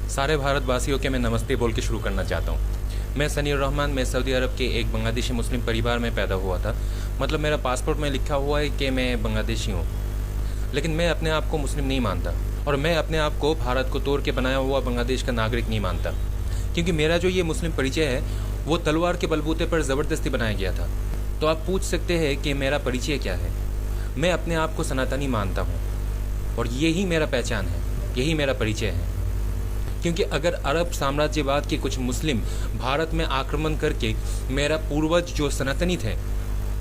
सारे भारतवासियों के मैं नमस्ते बोल के शुरू करना चाहता हूँ। मैं सनीर रहमान, मैं सऊदी अरब के एक बांग्लादेशी मुस्लिम परिवार में पैदा हुआ था। मतलब मेरा पासपोर्ट में लिखा हुआ है कि मैं बांग्लादेशी हूँ, लेकिन मैं अपने आप को मुस्लिम नहीं मानता और मैं अपने आप को भारत को तोड़ के बनाया हुआ बांग्लादेश का नागरिक नहीं मानता, क्योंकि मेरा जो ये मुस्लिम परिचय है वो तलवार के बलबूते पर ज़बरदस्ती बनाया गया था। तो आप पूछ सकते हैं कि मेरा परिचय क्या है। मैं अपने आप को सनातनी मानता हूँ और यही मेरा पहचान है, यही मेरा परिचय है। क्योंकि अगर अरब साम्राज्यवाद के कुछ मुस्लिम भारत में आक्रमण करके मेरा पूर्वज जो सनातनी थे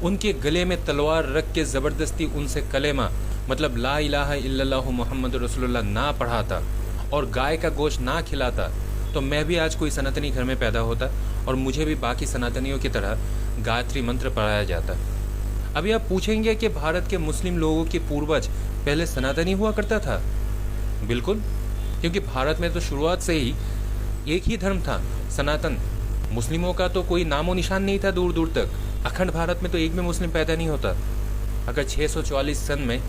उनके गले में तलवार रख के ज़बरदस्ती उनसे कलेमा मतलब ला इलाहा इल्लल्लाहु मुहम्मद रसूलुल्लाह ना पढ़ाता और गाय का गोश्त ना खिलाता, तो मैं भी आज कोई सनातनी घर में पैदा होता और मुझे भी बाकी सनातनियों की तरह गायत्री मंत्र पढ़ाया जाता। अभी आप पूछेंगे कि भारत के मुस्लिम लोगों के पूर्वज पहले सनातनी हुआ करता था? बिल्कुल, क्योंकि भारत में तो शुरुआत से ही एक ही धर्म था, सनातन। मुस्लिमों का तो कोई नामो निशान नहीं था दूर दूर तक। अखंड भारत में तो एक भी मुस्लिम पैदा नहीं होता। अगर 644 सन में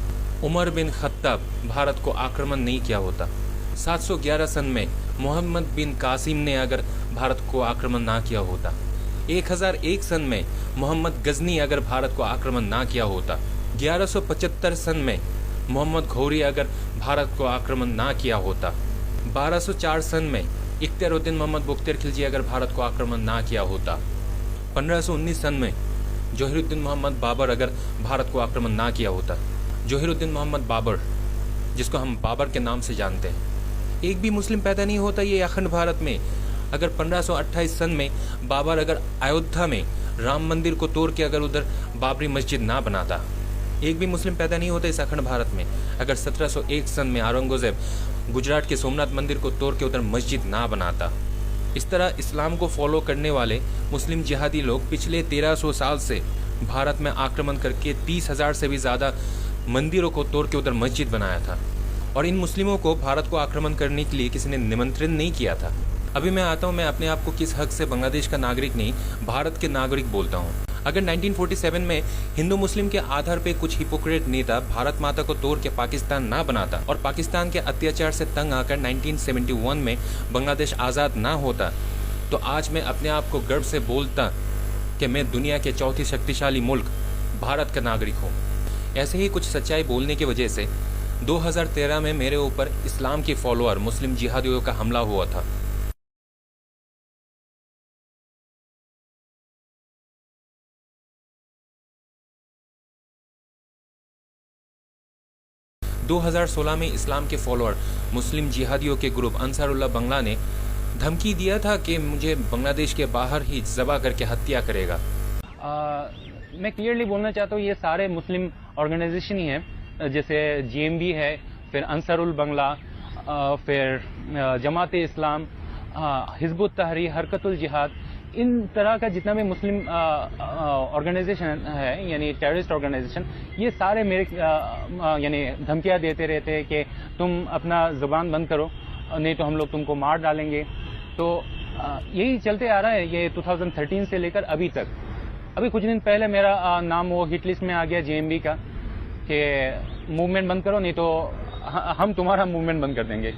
उमर बिन खत्ताब भारत को आक्रमण नहीं किया होता, 711 सन में मोहम्मद बिन कासिम ने अगर भारत को आक्रमण ना किया होता, 1001 सन में मोहम्मद गजनी अगर भारत को आक्रमण ना किया होता, 1175 सन में मोहम्मद घौरी अगर भारत को आक्रमण ना किया होता, 1204 सन में इख्तियारुद्दीन मोहम्मद बुख्तियार खिलजी अगर भारत को आक्रमण ना किया होता, 1519 सन में जोहिरुद्दीन मोहम्मद बाबर अगर भारत को आक्रमण ना किया होता। जोहिरुद्दीन मोहम्मद बाबर, जिसको हम बाबर के नाम से जानते हैं, एक भी मुस्लिम पैदा नहीं होता ये अखंड भारत में। अगर 1528 सन में बाबर अगर अयोध्या में राम मंदिर को तोड़ के अगर उधर बाबरी मस्जिद ना बनाता, एक भी मुस्लिम पैदा नहीं होता इस अखंड भारत में। अगर 1701 सन में औरंगजेब गुजरात के सोमनाथ मंदिर को तोड़ के उधर मस्जिद ना बनाता। इस तरह इस्लाम को फॉलो करने वाले मुस्लिम जिहादी लोग पिछले 1300 साल से भारत में आक्रमण करके 30,000 से भी ज़्यादा मंदिरों को तोड़ के उधर मस्जिद बनाया था और इन मुस्लिमों को भारत को आक्रमण करने के लिए किसी ने निमंत्रण नहीं किया था। अभी मैं आता हूँ, मैं अपने आप को किस हक से बांग्लादेश का नागरिक नहीं भारत के नागरिक बोलता हूँ। अगर 1947 में हिंदू मुस्लिम के आधार पे कुछ हिपोक्रेट नेता भारत माता को तोड़ के पाकिस्तान ना बनाता और पाकिस्तान के अत्याचार से तंग आकर 1971 में बांग्लादेश आज़ाद ना होता, तो आज मैं अपने आप को गर्व से बोलता कि मैं दुनिया के चौथी शक्तिशाली मुल्क भारत का नागरिक हूँ। ऐसे ही कुछ सच्चाई बोलने की वजह से 2013 में मेरे ऊपर इस्लाम के फॉलोअर मुस्लिम जिहादियों का हमला हुआ था। 2016 में इस्लाम के फॉलोअर मुस्लिम जिहादियों के ग्रुप अंसारुल्लाह बंगला ने धमकी दिया था कि मुझे बांग्लादेश के बाहर ही ज़बह करके हत्या करेगा। मैं क्लियरली बोलना चाहता हूँ, ये सारे मुस्लिम ऑर्गेनाइजेशन ही हैं, जैसे जीएमबी है, फिर अंसारुल बंगला, फिर जमात इस्लाम, हिज़्बुत तहरीर, हरकतुल जिहाद, इन तरह का जितना भी मुस्लिम ऑर्गेनाइजेशन है यानी टेररिस्ट ऑर्गेनाइजेशन, ये सारे मेरे यानी धमकियाँ देते रहते हैं कि तुम अपना ज़ुबान बंद करो नहीं तो हम लोग तुमको मार डालेंगे। तो यही चलते आ रहा है ये 2013 से लेकर अभी तक। अभी कुछ दिन पहले मेरा नाम वो हिट लिस्ट में आ गया जेएमबी का कि मूवमेंट बंद करो नहीं तो हम तुम्हारा मूवमेंट बंद कर देंगे।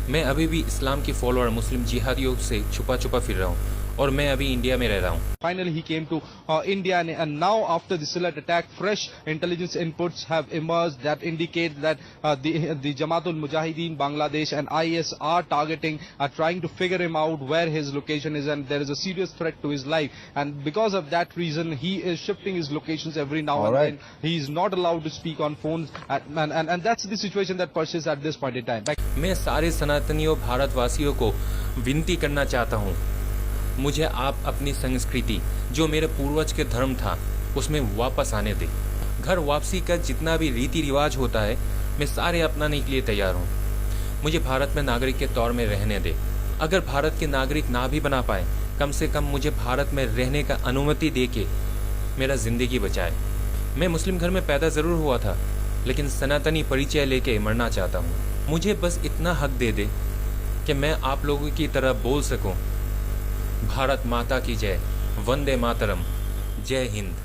मैं अभी भी इस्लाम के फॉलोअर मुस्लिम जिहादियों से छुपा छुपा फिर रहा हूँ और मैं अभी इंडिया में रह रहा हूँ। Finally, he came to India, and now after the Sylhet attack, fresh intelligence inputs have emerged that indicate that the Jamaatul Mujahideen Bangladesh and IS are targeting, trying to figure him out where his location is, and there is a serious threat to his life. And because of that reason, he is shifting his locations every now and then. He is not allowed to speak on phones, and that's the situation that persists at this point in time. मैं सारे सनातनियों भारतवासियों को विनती करना चाहता हूँ, मुझे आप अपनी संस्कृति जो मेरे पूर्वज के धर्म था उसमें वापस आने दें। घर वापसी का जितना भी रीति रिवाज होता है मैं सारे अपनाने के लिए तैयार हूँ। मुझे भारत में नागरिक के तौर में रहने दें। अगर भारत के नागरिक ना भी बना पाए, कम से कम मुझे भारत में रहने का अनुमति दे के मेरा ज़िंदगी बचाए। मैं मुस्लिम घर में पैदा ज़रूर हुआ था, लेकिन सनातनी परिचय लेके मरना चाहता हूँ। मुझे बस इतना हक दे दे कि मैं आप लोगों की तरह बोल सकूँ, भारत माता की जय, वंदे मातरम, जय हिंद।